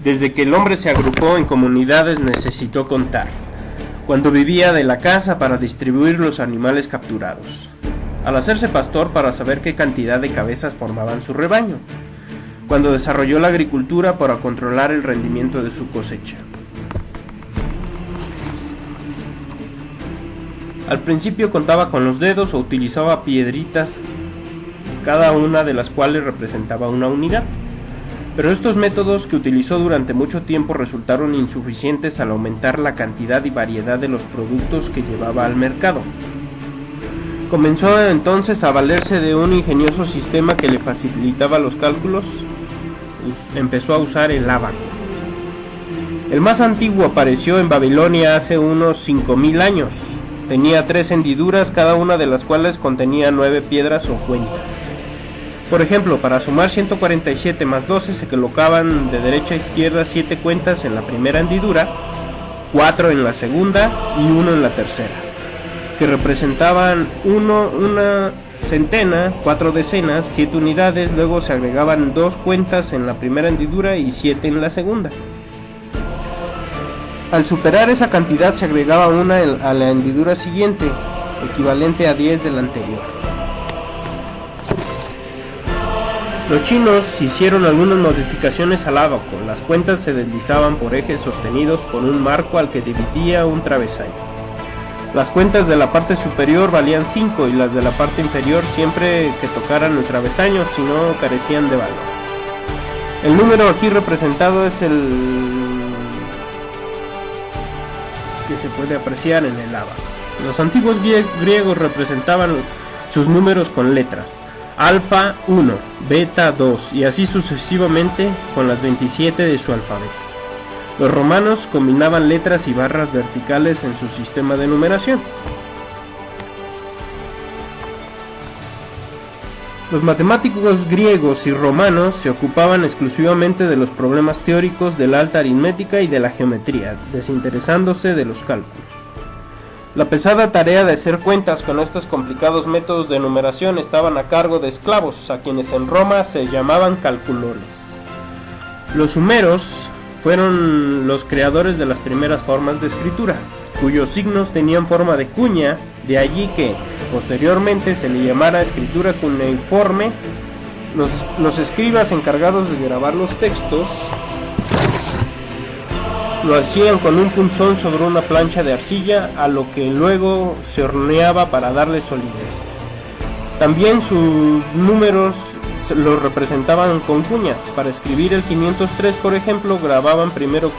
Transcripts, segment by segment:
Desde que el hombre se agrupó en comunidades necesitó contar, cuando vivía de la caza para distribuir los animales capturados, al hacerse pastor para saber qué cantidad de cabezas formaban su rebaño, cuando desarrolló la agricultura para controlar el rendimiento de su cosecha. Al principio contaba con los dedos o utilizaba piedritas, cada una de las cuales representaba una unidad. Pero estos métodos que utilizó durante mucho tiempo resultaron insuficientes al aumentar la cantidad y variedad de los productos que llevaba al mercado. Comenzó entonces a valerse de un ingenioso sistema que le facilitaba los cálculos. Empezó a usar el ábaco. El más antiguo apareció en Babilonia hace unos 5000 años. Tenía 3 hendiduras, cada una de las cuales contenía 9 piedras o cuentas. Por ejemplo, para sumar 147 más 12 se colocaban de derecha a izquierda 7 cuentas en la primera hendidura, 4 en la segunda y 1 en la tercera, que representaban una centena, 4 decenas, 7 unidades. Luego se agregaban 2 cuentas en la primera hendidura y 7 en la segunda. Al superar esa cantidad se agregaba una a la hendidura siguiente, equivalente a 10 de la anterior. Los chinos hicieron algunas modificaciones al ábaco. Las cuentas se deslizaban por ejes sostenidos por un marco al que dividía un travesaño. Las cuentas de la parte superior valían 5 y las de la parte inferior siempre que tocaran el travesaño, si no carecían de valor. El número aquí representado es el que se puede apreciar en el ábaco. Los antiguos griegos representaban sus números con letras: alfa 1, beta 2 y así sucesivamente con las 27 de su alfabeto. Los romanos combinaban letras y barras verticales en su sistema de numeración. Los matemáticos griegos y romanos se ocupaban exclusivamente de los problemas teóricos de la alta aritmética y de la geometría, desinteresándose de los cálculos. La pesada tarea de hacer cuentas con estos complicados métodos de numeración estaban a cargo de esclavos, a quienes en Roma se llamaban calculones. Los sumeros fueron los creadores de las primeras formas de escritura, cuyos signos tenían forma de cuña, de allí que posteriormente se le llamara escritura cuneiforme. Los escribas encargados de grabar los textos lo hacían con un punzón sobre una plancha de arcilla, a lo que luego se horneaba para darle solidez. También sus números los representaban con cuñas. Para escribir el 503, por ejemplo, grababan primero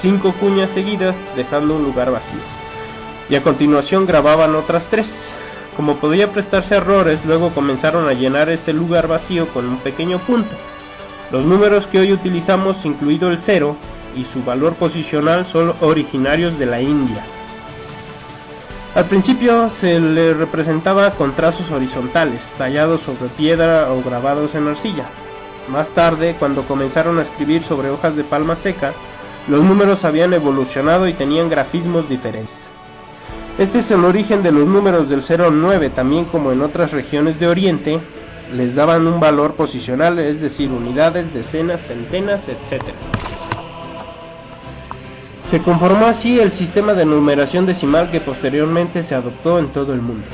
5 cuñas seguidas, dejando un lugar vacío, y a continuación grababan otras 3. Como podía prestarse a errores, luego comenzaron a llenar ese lugar vacío con un pequeño punto. Los números que hoy utilizamos, incluido el 0 y su valor posicional, son originarios de la India. Al principio se le representaba con trazos horizontales, tallados sobre piedra o grabados en arcilla. Más tarde, cuando comenzaron a escribir sobre hojas de palma seca, los números habían evolucionado y tenían grafismos diferentes. Este es el origen de los números del 0 al 9, también como en otras regiones de Oriente, les daban un valor posicional, es decir, unidades, decenas, centenas, etc. Se conformó así el sistema de numeración decimal que posteriormente se adoptó en todo el mundo.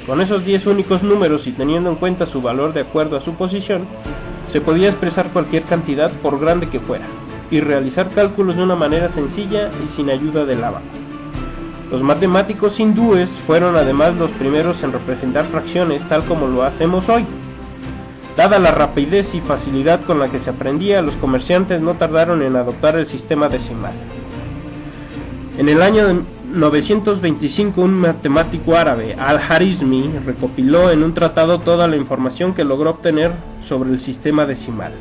Con esos 10 únicos números y teniendo en cuenta su valor de acuerdo a su posición, se podía expresar cualquier cantidad por grande que fuera, y realizar cálculos de una manera sencilla y sin ayuda del ábaco. Los matemáticos hindúes fueron además los primeros en representar fracciones tal como lo hacemos hoy. Dada la rapidez y facilidad con la que se aprendía, los comerciantes no tardaron en adoptar el sistema decimal. En el año 925, un matemático árabe, Al-Khwarizmi, recopiló en un tratado toda la información que logró obtener sobre el sistema decimal.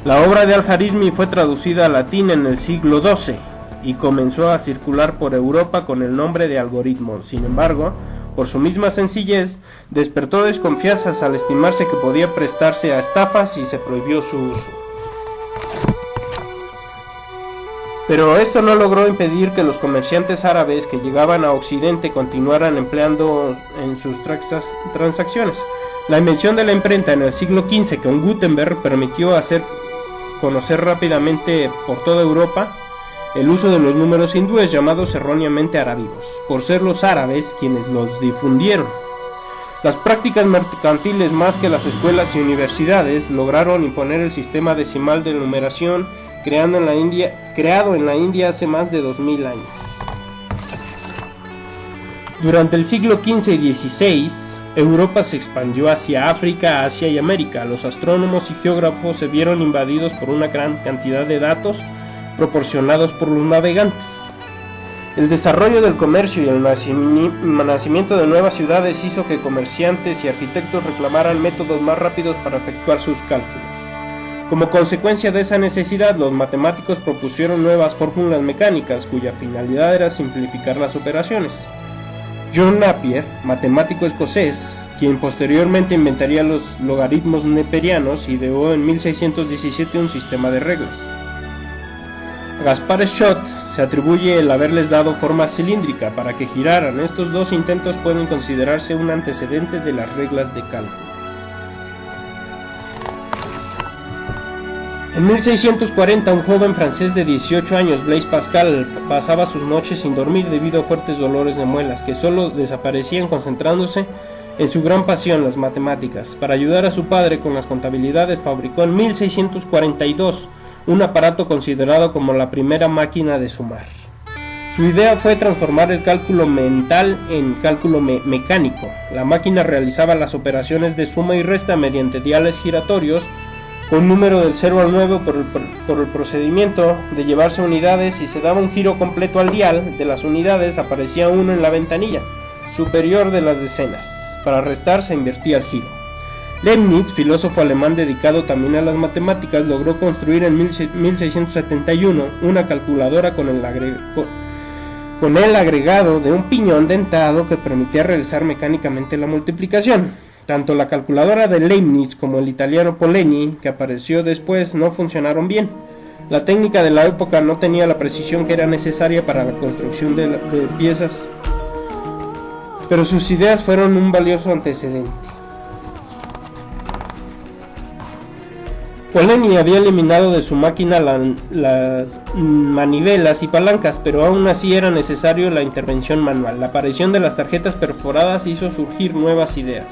La obra de Al-Khwarizmi fue traducida al latín en el siglo XII y comenzó a circular por Europa con el nombre de algoritmo. Sin embargo, por su misma sencillez, despertó desconfianzas al estimarse que podía prestarse a estafas y se prohibió su uso. Pero esto no logró impedir que los comerciantes árabes que llegaban a Occidente continuaran empleando en sus transacciones. La invención de la imprenta en el siglo XV con Gutenberg permitió hacer conocer rápidamente por toda Europa el uso de los números hindúes llamados erróneamente arábigos, por ser los árabes quienes los difundieron. Las prácticas mercantiles más que las escuelas y universidades lograron imponer el sistema decimal de numeración creado en la India hace más de 2000 años. Durante el siglo XV y XVI, Europa se expandió hacia África, Asia y América. Los astrónomos y geógrafos se vieron invadidos por una gran cantidad de datos proporcionados por los navegantes. El desarrollo del comercio y el nacimiento de nuevas ciudades hizo que comerciantes y arquitectos reclamaran métodos más rápidos para efectuar sus cálculos. Como consecuencia de esa necesidad, los matemáticos propusieron nuevas fórmulas mecánicas cuya finalidad era simplificar las operaciones. John Napier, matemático escocés, quien posteriormente inventaría los logaritmos neperianos, ideó en 1617 un sistema de reglas. A Gaspar Schott se atribuye el haberles dado forma cilíndrica para que giraran. Estos dos intentos pueden considerarse un antecedente de las reglas de cálculo. En 1640, un joven francés de 18 años, Blaise Pascal, pasaba sus noches sin dormir debido a fuertes dolores de muelas que solo desaparecían concentrándose en su gran pasión, las matemáticas. Para ayudar a su padre con las contabilidades, fabricó en 1642 un aparato considerado como la primera máquina de sumar. Su idea fue transformar el cálculo mental en cálculo mecánico. La máquina realizaba las operaciones de suma y resta mediante diales giratorios con número del 0 al 9 por el procedimiento de llevarse unidades. Si se daba un giro completo al dial de las unidades, aparecía 1 en la ventanilla superior de las decenas. Para restar se invertía el giro. Leibniz, filósofo alemán dedicado también a las matemáticas, logró construir en 1671 una calculadora con el agregado de un piñón dentado que permitía realizar mecánicamente la multiplicación. Tanto la calculadora de Leibniz como el italiano Pollini, que apareció después, no funcionaron bien. La técnica de la época no tenía la precisión que era necesaria para la construcción de piezas, pero sus ideas fueron un valioso antecedente. Pollini había eliminado de su máquina las manivelas y palancas, pero aún así era necesario la intervención manual. La aparición de las tarjetas perforadas hizo surgir nuevas ideas.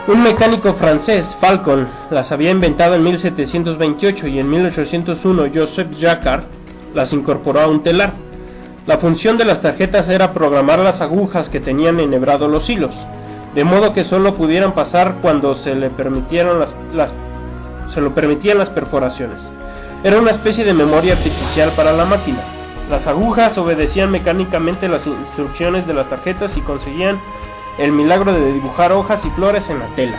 Un mecánico francés, Falcon, las había inventado en 1728 y en 1801 Joseph Jacquard las incorporó a un telar. La función de las tarjetas era programar las agujas que tenían enhebrados los hilos, de modo que solo pudieran pasar cuando se lo permitían las perforaciones. Era una especie de memoria artificial para la máquina. Las agujas obedecían mecánicamente las instrucciones de las tarjetas y conseguían el milagro de dibujar hojas y flores en la tela.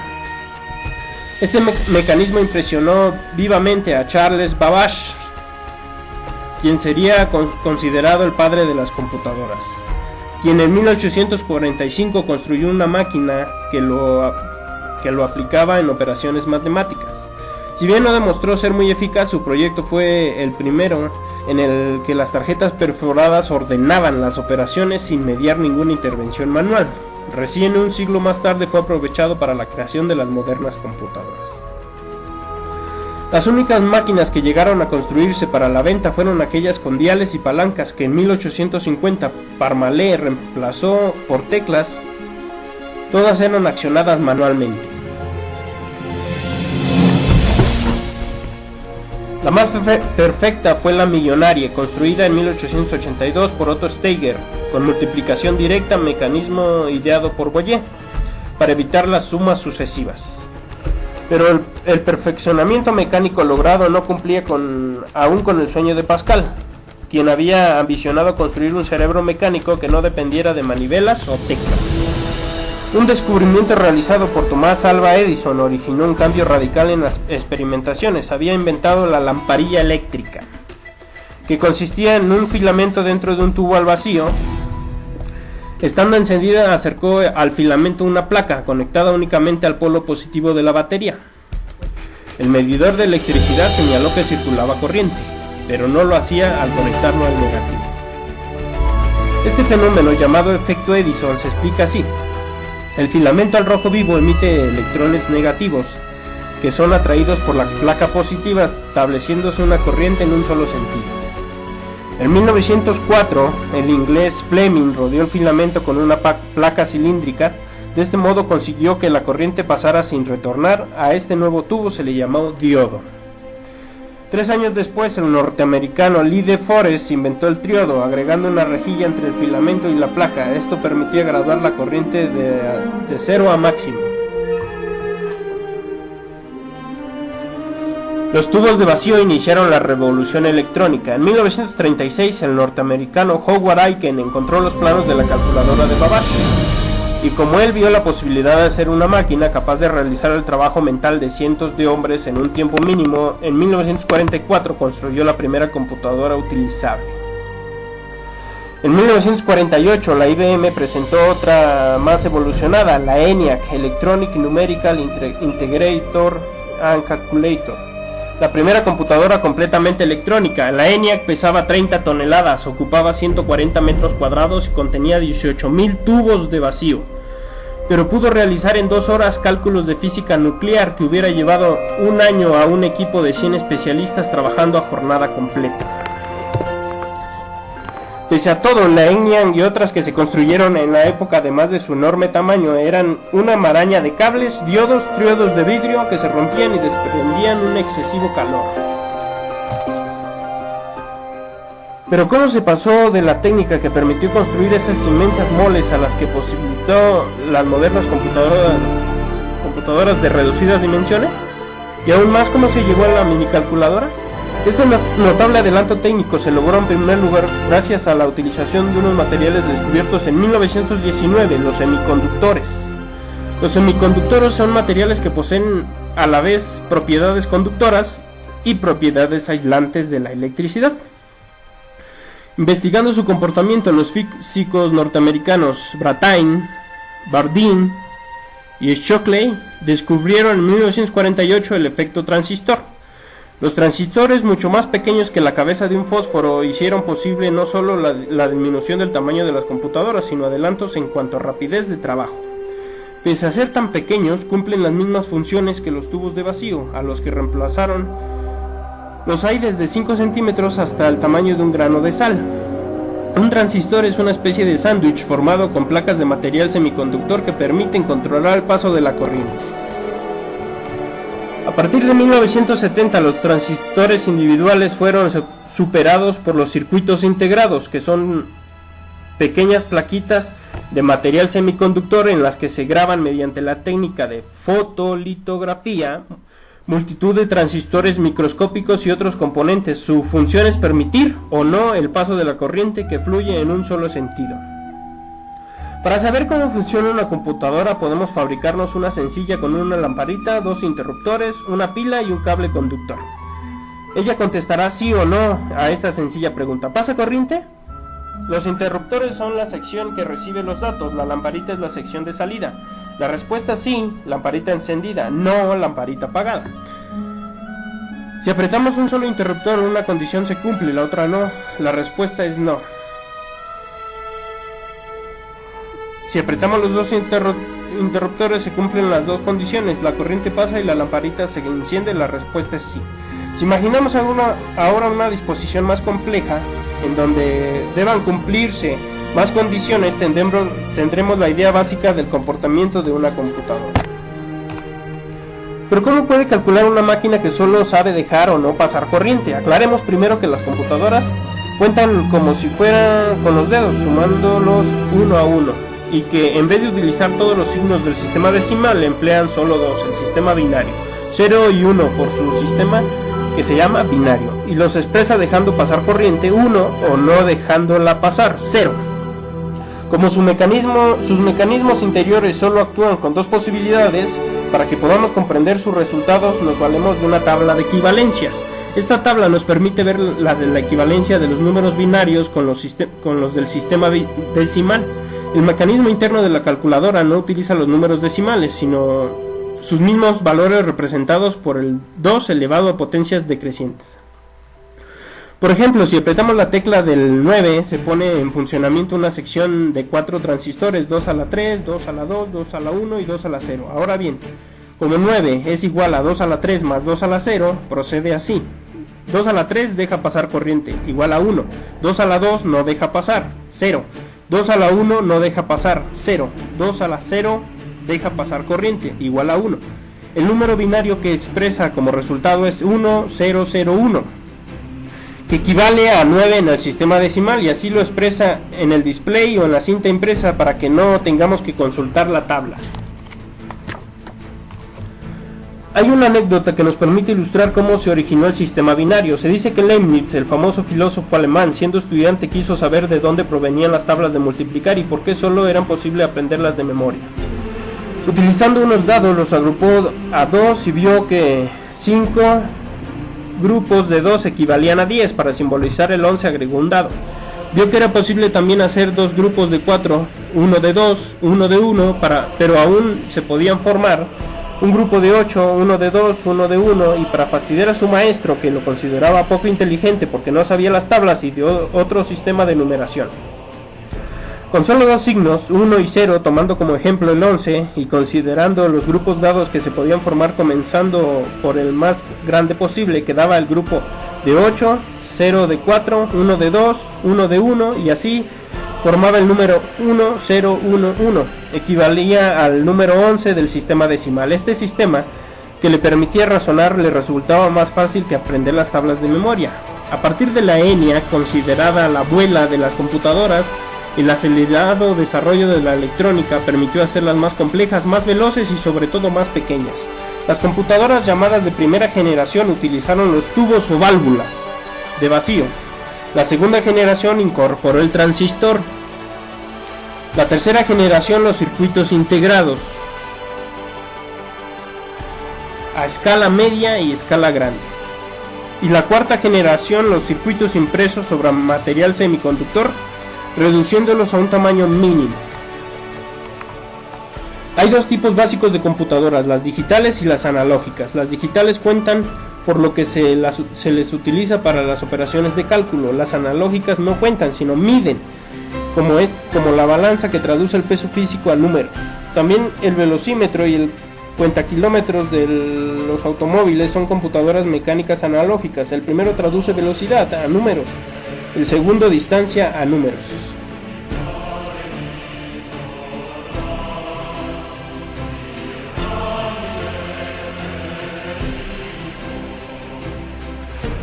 Este mecanismo impresionó vivamente a Charles Babbage, quien sería considerado el padre de las computadoras, quien en 1845 construyó una máquina que lo aplicaba en operaciones matemáticas. Si bien no demostró ser muy eficaz, su proyecto fue el primero en el que las tarjetas perforadas ordenaban las operaciones sin mediar ninguna intervención manual. Recién un siglo más tarde fue aprovechado para la creación de las modernas computadoras. Las únicas máquinas que llegaron a construirse para la venta fueron aquellas con diales y palancas que en 1850 Parmalee reemplazó por teclas. Todas eran accionadas manualmente. La más perfecta fue la millonaria, construida en 1882 por Otto Steiger, con multiplicación directa, mecanismo ideado por Boyer, para evitar las sumas sucesivas. Pero el perfeccionamiento mecánico logrado no cumplía aún con el sueño de Pascal, quien había ambicionado construir un cerebro mecánico que no dependiera de manivelas o teclas. Un descubrimiento realizado por Thomas Alva Edison originó un cambio radical en las experimentaciones. Había inventado la lamparilla eléctrica, que consistía en un filamento dentro de un tubo al vacío. Estando encendida, acercó al filamento una placa conectada únicamente al polo positivo de la batería. El medidor de electricidad señaló que circulaba corriente, pero no lo hacía al conectarlo al negativo. Este fenómeno, llamado efecto Edison, se explica así. El filamento al rojo vivo emite electrones negativos que son atraídos por la placa positiva, estableciéndose una corriente en un solo sentido. En 1904, el inglés Fleming rodeó el filamento con una placa cilíndrica. De este modo consiguió que la corriente pasara sin retornar. A este nuevo tubo se le llamó diodo. 3 años después, el norteamericano Lee De Forest inventó el triodo, agregando una rejilla entre el filamento y la placa. Esto permitía graduar la corriente de 0 a máximo. Los tubos de vacío iniciaron la revolución electrónica. En 1936, el norteamericano Howard Aiken encontró los planos de la calculadora de Babbage, y como él vio la posibilidad de hacer una máquina capaz de realizar el trabajo mental de cientos de hombres en un tiempo mínimo, en 1944 construyó la primera computadora utilizable. En 1948, la IBM presentó otra más evolucionada, la ENIAC, Electronic Numerical Integrator and Calculator. La primera computadora completamente electrónica. La ENIAC pesaba 30 toneladas, ocupaba 140 metros cuadrados y contenía 18.000 tubos de vacío. Pero pudo realizar en 2 horas cálculos de física nuclear que hubiera llevado un año a un equipo de 100 especialistas trabajando a jornada completa. Pese a todo, la ENIAC y otras que se construyeron en la época, además de su enorme tamaño, eran una maraña de cables, diodos, triodos de vidrio que se rompían y desprendían un excesivo calor. Pero ¿cómo se pasó de la técnica que permitió construir esas inmensas moles a las que posibilitó las modernas computadoras de reducidas dimensiones? Y aún más, ¿cómo se llegó a la minicalculadora? Este notable adelanto técnico se logró en primer lugar gracias a la utilización de unos materiales descubiertos en 1919, los semiconductores. Los semiconductores son materiales que poseen a la vez propiedades conductoras y propiedades aislantes de la electricidad. Investigando su comportamiento, los físicos norteamericanos Brattain, Bardeen y Shockley descubrieron en 1948 el efecto transistor. Los transistores, mucho más pequeños que la cabeza de un fósforo, hicieron posible no solo la disminución del tamaño de las computadoras, sino adelantos en cuanto a rapidez de trabajo. Pese a ser tan pequeños, cumplen las mismas funciones que los tubos de vacío, a los que reemplazaron. Los hay desde 5 centímetros hasta el tamaño de un grano de sal. Un transistor es una especie de sándwich formado con placas de material semiconductor que permiten controlar el paso de la corriente. A partir de 1970, los transistores individuales fueron superados por los circuitos integrados, que son pequeñas plaquitas de material semiconductor en las que se graban mediante la técnica de fotolitografía multitud de transistores microscópicos y otros componentes. Su función es permitir o no el paso de la corriente que fluye en un solo sentido. Para saber cómo funciona una computadora, podemos fabricarnos una sencilla con una lamparita, 2 interruptores, una pila y un cable conductor. Ella contestará sí o no a esta sencilla pregunta. ¿Pasa corriente? Los interruptores son la sección que recibe los datos, la lamparita es la sección de salida. La respuesta es sí, lamparita encendida, no, lamparita apagada. Si apretamos un solo interruptor, una condición se cumple y la otra no. La respuesta es no. Si apretamos los 2 interruptores, se cumplen las 2 condiciones, la corriente pasa y la lamparita se enciende, la respuesta es sí. Si imaginamos ahora una disposición más compleja, en donde deban cumplirse más condiciones, tendremos la idea básica del comportamiento de una computadora. Pero ¿cómo puede calcular una máquina que solo sabe dejar o no pasar corriente? Aclaremos primero que las computadoras cuentan como si fueran con los dedos, sumándolos uno a uno. Y que en vez de utilizar todos los signos del sistema decimal, emplean solo 2, el sistema binario, 0 y 1 por su sistema que se llama binario, y los expresa dejando pasar corriente 1 o no dejándola pasar 0. Como sus mecanismos interiores solo actúan con 2 posibilidades, para que podamos comprender sus resultados nos valemos de una tabla de equivalencias. Esta tabla nos permite ver la equivalencia de los números binarios con los del sistema decimal. El mecanismo interno de la calculadora no utiliza los números decimales, sino sus mismos valores representados por el 2 elevado a potencias decrecientes. Por ejemplo, si apretamos la tecla del 9, se pone en funcionamiento una sección de 4 transistores, 2 a la 3, 2 a la 2, 2 a la 1 y 2 a la 0. Ahora bien, Como 9 es igual a 2 a la 3 más 2 a la 0, procede así. 2 a la 3 deja pasar corriente, igual a 1. 2 a la 2 no deja pasar, 0. 2 a la 1 no deja pasar, 0. 2 a la 0 deja pasar corriente, igual a 1. El número binario que expresa como resultado es 1001, que equivale a 9 en el sistema decimal, y así lo expresa en el display o en la cinta impresa para que no tengamos que consultar la tabla. Hay una anécdota que nos permite ilustrar cómo se originó el sistema binario. Se dice que Leibniz, el famoso filósofo alemán, siendo estudiante quiso saber de dónde provenían las tablas de multiplicar y por qué solo eran posible aprenderlas de memoria. Utilizando unos dados los agrupó a 2 y vio que 5 grupos de 2 equivalían a 10. Para simbolizar el 11 agregó un dado. Vio que era posible también hacer 2 grupos de 4, uno de 2, uno de 1, pero aún se podían formar un grupo de 8, uno de 2, uno de 1, y para fastidiar a su maestro, que lo consideraba poco inteligente porque no sabía las tablas, ideó otro sistema de numeración. Con solo 2 signos, 1 y 0, tomando como ejemplo el 11 y considerando los grupos dados que se podían formar comenzando por el más grande posible, quedaba el grupo de 8, 0 de 4, 1 de 2, 1 de 1, y así formaba el número 1, 0, 1, 1, equivalía al número 11 del sistema decimal. Este sistema, que le permitía razonar, le resultaba más fácil que aprender las tablas de memoria. A partir de la ENIAC, considerada la abuela de las computadoras, el acelerado desarrollo de la electrónica permitió hacerlas más complejas, más veloces y sobre todo más pequeñas. Las computadoras llamadas de primera generación utilizaron los tubos o válvulas de vacío. La segunda generación incorporó el transistor. La tercera generación los circuitos integrados a escala media y escala grande. Y la cuarta generación los circuitos impresos sobre material semiconductor, reduciéndolos a un tamaño mínimo. Hay 2 tipos básicos de computadoras, las digitales y las analógicas. Las digitales cuentan por lo que se les utiliza para las operaciones de cálculo. Las analógicas no cuentan, sino miden, como la balanza que traduce el peso físico a números. También el velocímetro y el cuentakilómetros de los automóviles son computadoras mecánicas analógicas. El primero traduce velocidad a números, el segundo distancia a números.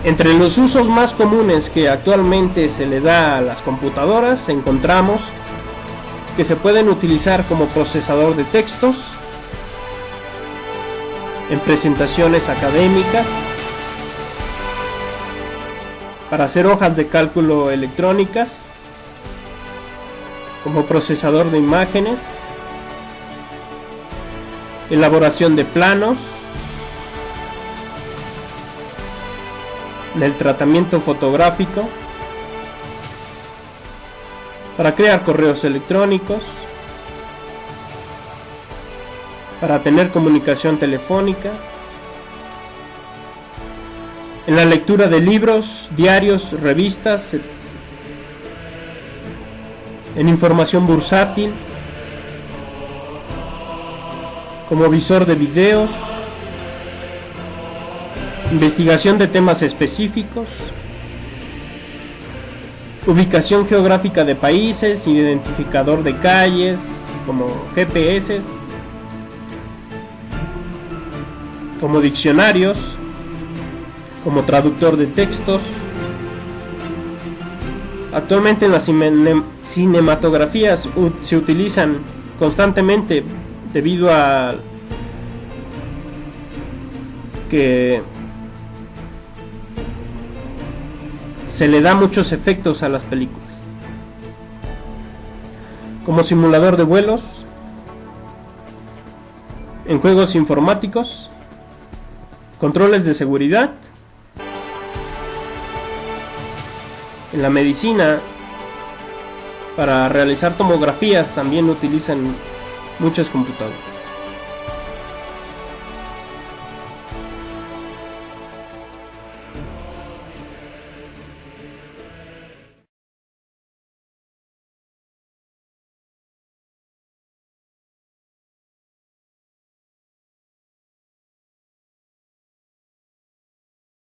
Entre los usos más comunes que actualmente se le da a las computadoras, encontramos que se pueden utilizar como procesador de textos, en presentaciones académicas, para hacer hojas de cálculo electrónicas, como procesador de imágenes, elaboración de planos, del tratamiento fotográfico, para crear correos electrónicos, para tener comunicación telefónica, en la lectura de libros, diarios, revistas, en información bursátil, como visor de videos, investigación de temas específicos, ubicación geográfica de países, identificador de calles, como GPS, como diccionarios, como traductor de textos. Actualmente en las cinematografías se utilizan constantemente debido a que se le da muchos efectos a las películas, como simulador de vuelos, en juegos informáticos, controles de seguridad, en la medicina, para realizar tomografías también utilizan muchas computadoras.